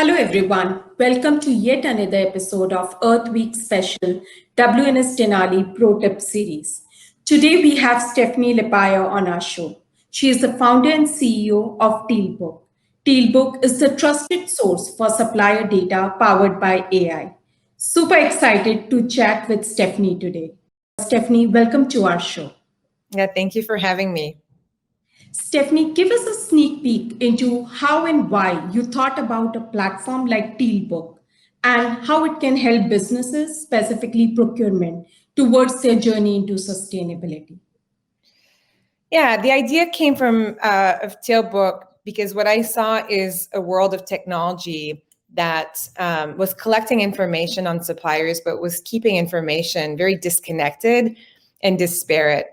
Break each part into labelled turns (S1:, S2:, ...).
S1: Hello, everyone. Welcome to yet another episode of Earth Week special WNS Denali Pro Tip series. Today, we have Stephany Lapierre on our show. She is the founder and CEO of Tealbook. Tealbook is the trusted source for supplier data powered by AI. Super excited to chat with Stephany today. Stephany, welcome to our show.
S2: Yeah, thank you for having me.
S1: Stephany, give us a sneak peek into how and why you thought about a platform like Tealbook and how it can help businesses, specifically procurement, towards their journey into sustainability.
S2: Yeah, the idea came from of Tealbook because what I saw is a world of technology that was collecting information on suppliers, but was keeping information very disconnected and disparate.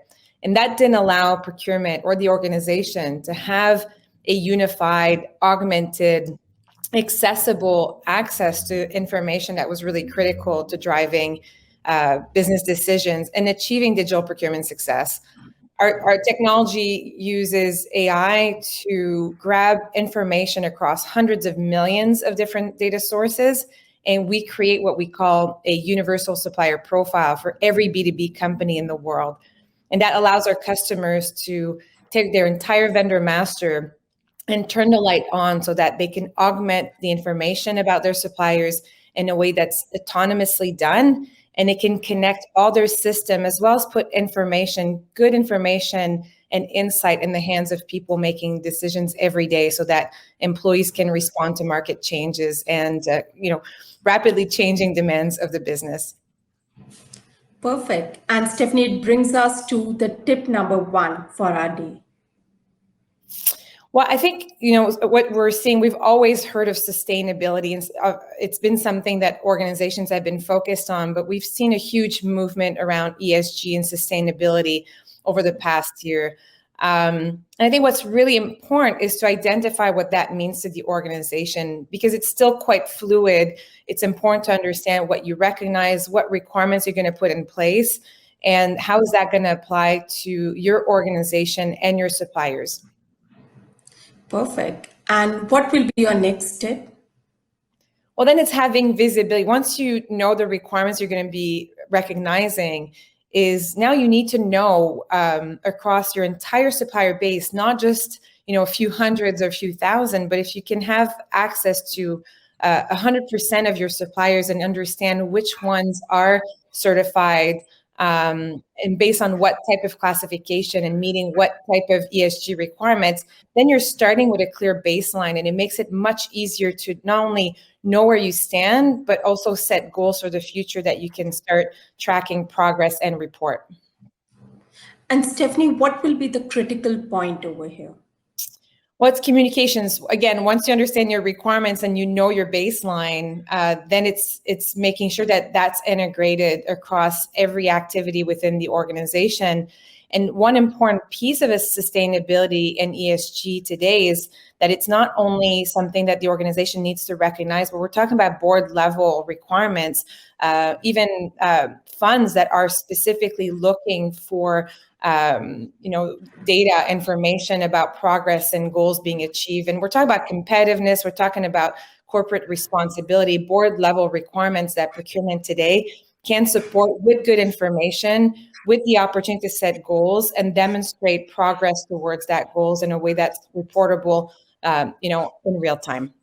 S2: And that didn't allow procurement or the organization to have a unified, augmented, accessible access to information that was really critical to driving business decisions and achieving digital procurement success. Our technology uses AI to grab information across hundreds of millions of different data sources, and we create what we call a universal supplier profile for every B2B company in the world. And that allows our customers to take their entire vendor master and turn the light on so that they can augment the information about their suppliers in a way that's autonomously done, and it can connect all their system as well as put information, good information and insight in the hands of people making decisions every day so that employees can respond to market changes and rapidly changing demands of the business.
S1: Perfect. And Stephany, it brings us to the tip number one for our day.
S2: Well, I think, what we're seeing, we've always heard of sustainability, and it's been something that organizations have been focused on, but we've seen a huge movement around ESG and sustainability over the past year. And I think what's really important is to identify what that means to the organization, because it's still quite fluid. It's important to understand what you recognize, what requirements you're going to put in place, and how is that going to apply to your organization and your suppliers.
S1: Perfect. And what will be your next tip?
S2: Well, then it's having visibility. Once you know the requirements you're going to be recognizing, is now you need to know across your entire supplier base, not just a few hundreds or a few thousand, but if you can have access to 100% of your suppliers and understand which ones are certified, and based on what type of classification and meeting what type of ESG requirements, then you're starting with a clear baseline, and it makes it much easier to not only know where you stand, but also set goals for the future that you can start tracking progress and report.
S1: And Stephany, what will be the critical point over here?
S2: Well, it's communications. Again, once you understand your requirements and you know your baseline, then it's making sure that that's integrated across every activity within the organization. And one important piece of a sustainability and ESG today is that it's not only something that the organization needs to recognize, but we're talking about board level requirements, even funds that are specifically looking for data information about progress and goals being achieved. And we're talking about competitiveness, we're talking about corporate responsibility, board level requirements that procurement today can support with good information, with the opportunity to set goals and demonstrate progress towards that goals in a way that's reportable, in real time.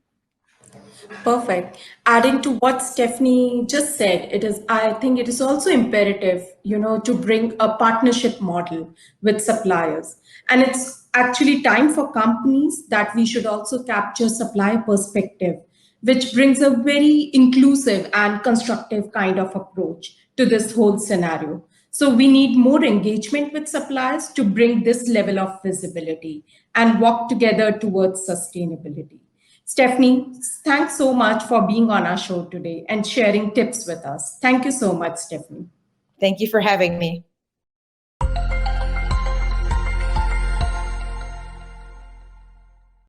S1: Perfect. Adding to what Stephany just said, I think it is also imperative, to bring a partnership model with suppliers. And it's actually time for companies that we should also capture supplier perspective, which brings a very inclusive and constructive kind of approach to this whole scenario. So we need more engagement with suppliers to bring this level of visibility and walk together towards sustainability. Stephany, thanks so much for being on our show today and sharing tips with us. Thank you so much, Stephany.
S2: Thank you for having me.